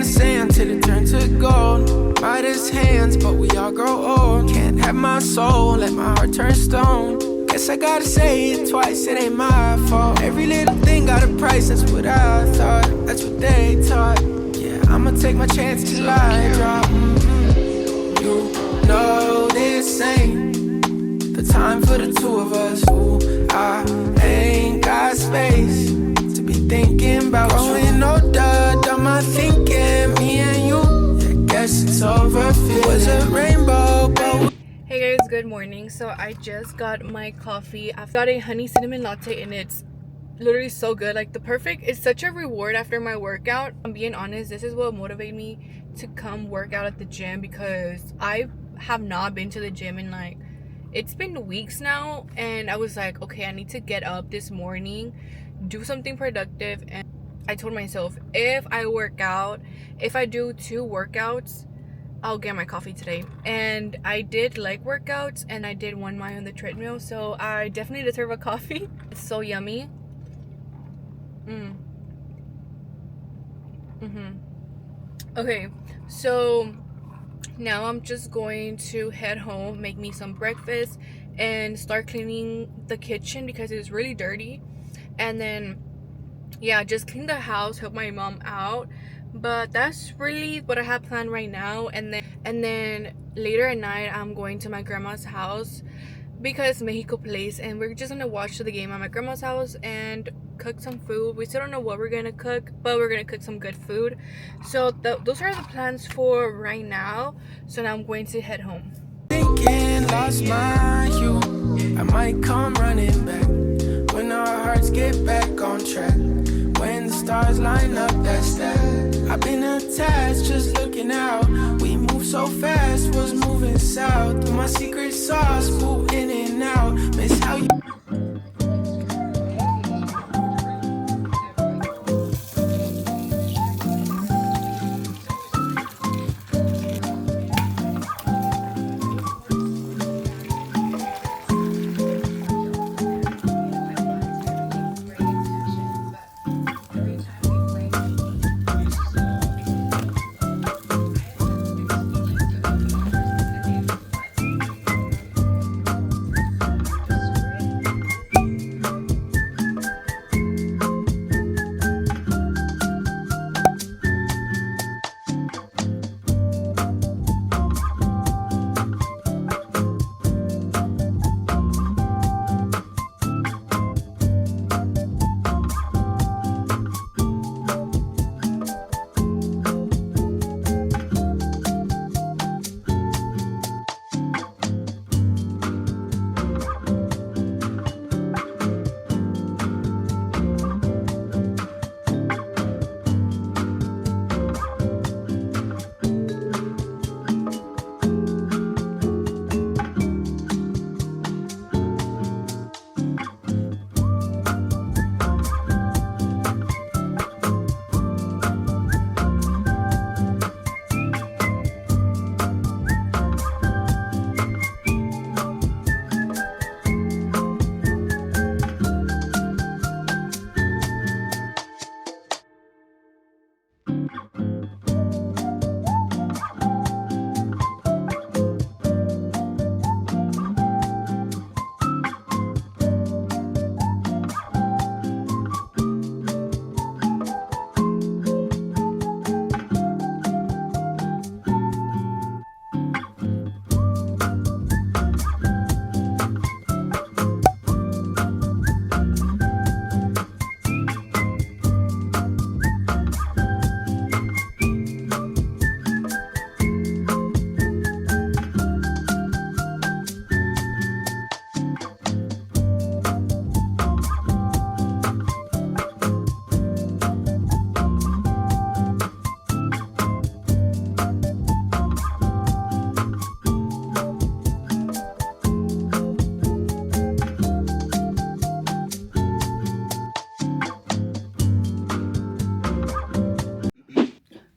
sand till it turned to gold. Midas hands, but we all grow old. Can't have my soul, let my heart turn stone. Guess I gotta say it twice, it ain't my fault. Every little thing got a price, that's what I thought. That's what they taught. Yeah, I'ma take my chance till I drop. You know this ain't the time for the two of us. Ooh, I ain't got space to be thinking about growing older. Done my thinking, me and you. Yeah, guess it's over. It was a rainbow, but hey guys, good morning. So I just got my coffee. I've got a honey cinnamon latte and it's literally so good. Like it's such a reward after my workout. I'm being honest, this is what motivated me to come work out at the gym, because I have not been to the gym in like, it's been weeks now, and I was like, okay, I need to get up this morning, do something productive. And I told myself, if I work out, if I do 2 workouts, I'll get my coffee today. And I did leg workouts and I did 1 mile on the treadmill, so I definitely deserve a coffee. It's so yummy. Okay, so now I'm just going to head home, make me some breakfast, and start cleaning the kitchen because it's really dirty. And then yeah, just clean the house, help my mom out. But that's really what I have planned right now. And then later at night I'm going to my grandma's house because Mexico plays, and we're just gonna watch the game at my grandma's house and cook some food. We still don't know what we're gonna cook, but we're gonna cook some good food. So those are the plans for right now. So now I'm going to head home. thinking, lost my hue. I might come running back when our hearts get back on track. When the stars line up, that's that. I've been attached, just looking out. We move so fast, was moving south. Through my secret sauce, move in and out. Miss how you.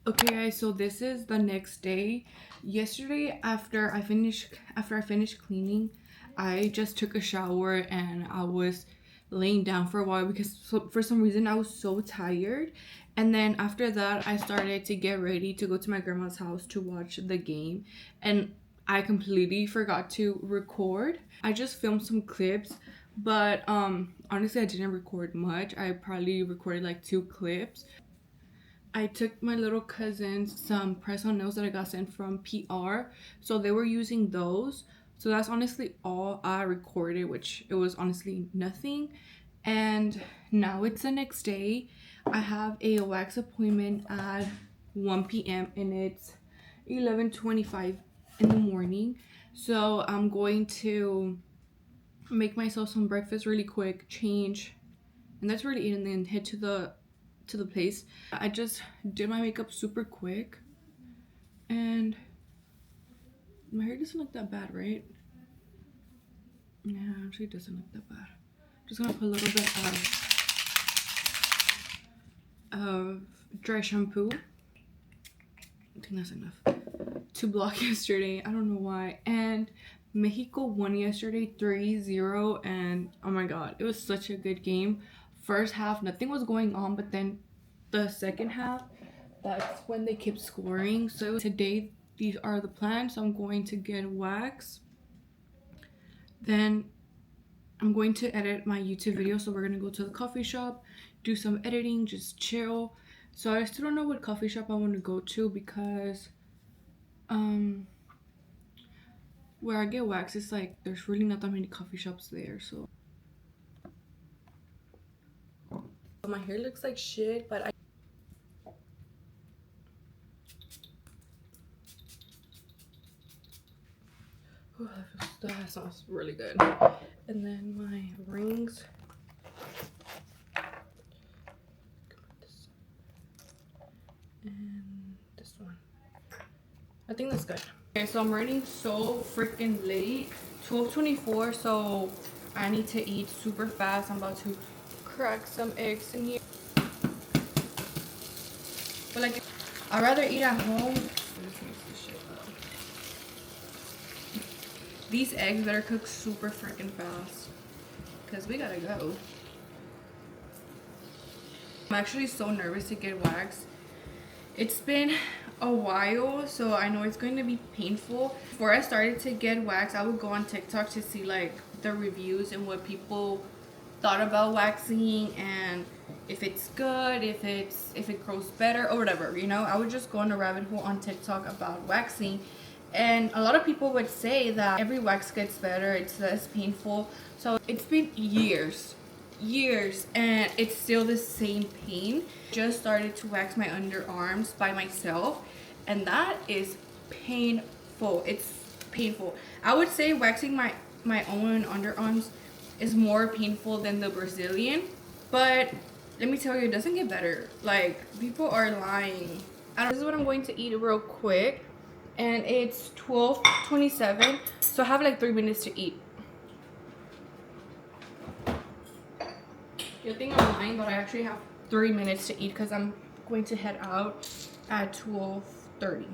Okay guys, so this is the next day. Yesterday after I finished cleaning, I just took a shower and I was laying down for a while because for some reason I was so tired. And then after that, I started to get ready to go to my grandma's house to watch the game. And I completely forgot to record. I just filmed some clips, but honestly, I didn't record much. I probably recorded like 2 clips. I took my little cousins some press-on nails that I got sent from PR. So they were using those. So that's honestly all I recorded, which it was honestly nothing. And now it's the next day. I have a wax appointment at 1 p.m. and it's 11:25 in the morning. So I'm going to make myself some breakfast really quick, change, and that's really it, and then head to the place. I just did my makeup super quick, and my hair doesn't look that bad, right? Yeah, actually it doesn't look that bad. Just gonna put a little bit of dry shampoo. I think that's enough to block yesterday. I don't know why. And Mexico won yesterday 3-0, and oh my god, it was such a good game. First half nothing was going on, but then the second half, that's when they kept scoring. So today these are the plans. So I'm going to get wax, then I'm going to edit my YouTube video. So we're gonna go to the coffee shop, do some editing, just chill. So I still don't know what coffee shop I want to go to because where I get wax, it's like there's really not that many coffee shops there. So my hair looks like shit, but that smells really good. And then my rings. And this one. I think that's good. Okay, so I'm running so freaking late. 12:24, so I need to eat super fast. I'm about to crack some eggs in here. But like, I'd rather eat at home. This makes this shit up. These eggs better cook super freaking fast, because we gotta go. I'm actually so nervous to get waxed. It's been a while, so I know it's going to be painful. Before I started to get waxed, I would go on TikTok to see like the reviews and what people thought about waxing, and if it's good, if it grows better or whatever, you know. I would just go on a rabbit hole on TikTok about waxing, and a lot of people would say that every wax gets better, it's less painful. So it's been years, and it's still the same pain. Just started to wax my underarms by myself, and that is painful. It's painful. I would say waxing my own underarms is more painful than the Brazilian, but let me tell you, it doesn't get better. Like, people are lying. This is what I'm going to eat real quick, and it's 12:27, so I have like 3 minutes to eat. You think I'm lying, but I actually have 3 minutes to eat because I'm going to head out at 12:30.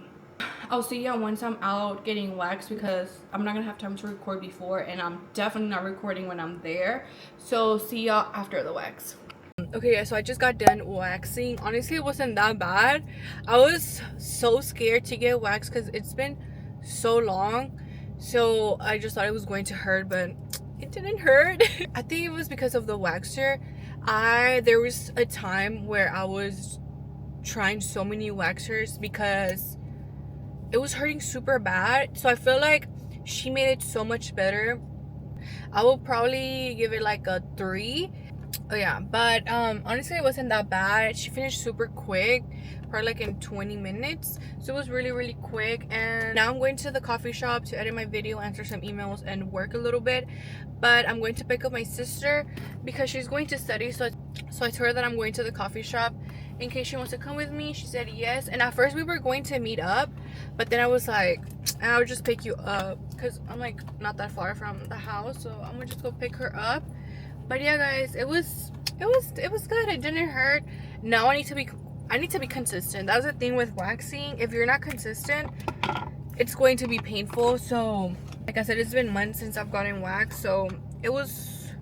I'll see y'all once I'm out getting waxed, because I'm not gonna have time to record before, and I'm definitely not recording when I'm there. So see y'all after the wax. Okay guys, so I just got done waxing. Honestly, it wasn't that bad. I was so scared to get waxed because it's been so long, so I just thought it was going to hurt, but it didn't hurt. I think it was because of the waxer. There was a time where I was trying so many waxers because it was hurting super bad. So I feel like she made it so much better. I will probably give it like a 3. Oh yeah, but honestly, it wasn't that bad. She finished super quick, probably like in 20 minutes. So it was really quick. And now I'm going to the coffee shop to edit my video, answer some emails, and work a little bit. But I'm going to pick up my sister because she's going to study. So I told her that I'm going to the coffee shop in case she wants to come with me. She said yes. And at first we were going to meet up, but then I was like, I'll just pick you up because I'm like not that far from the house. So I'm gonna just go pick her up. But yeah guys, it was good. It didn't hurt. Now I need to be consistent. That was the thing with waxing. If you're not consistent, it's going to be painful. So like I said, it's been months since I've gotten waxed, so it was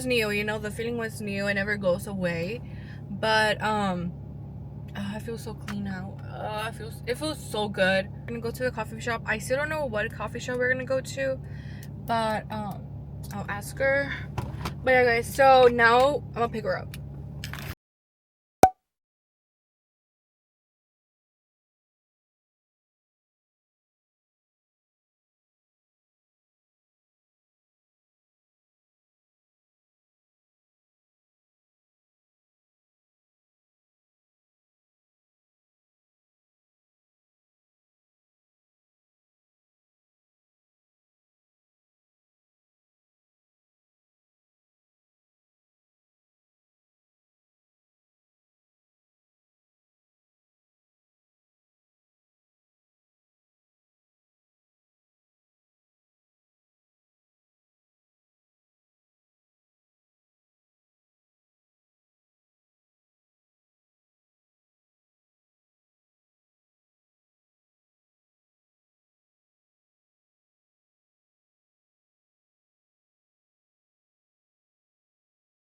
new, you know. The feeling was new. It never goes away. But I feel so clean now. It feels so good. We're gonna go to the coffee shop. I still don't know what coffee shop we're gonna go to, but I'll ask her. But yeah, guys, so now I'm gonna pick her up.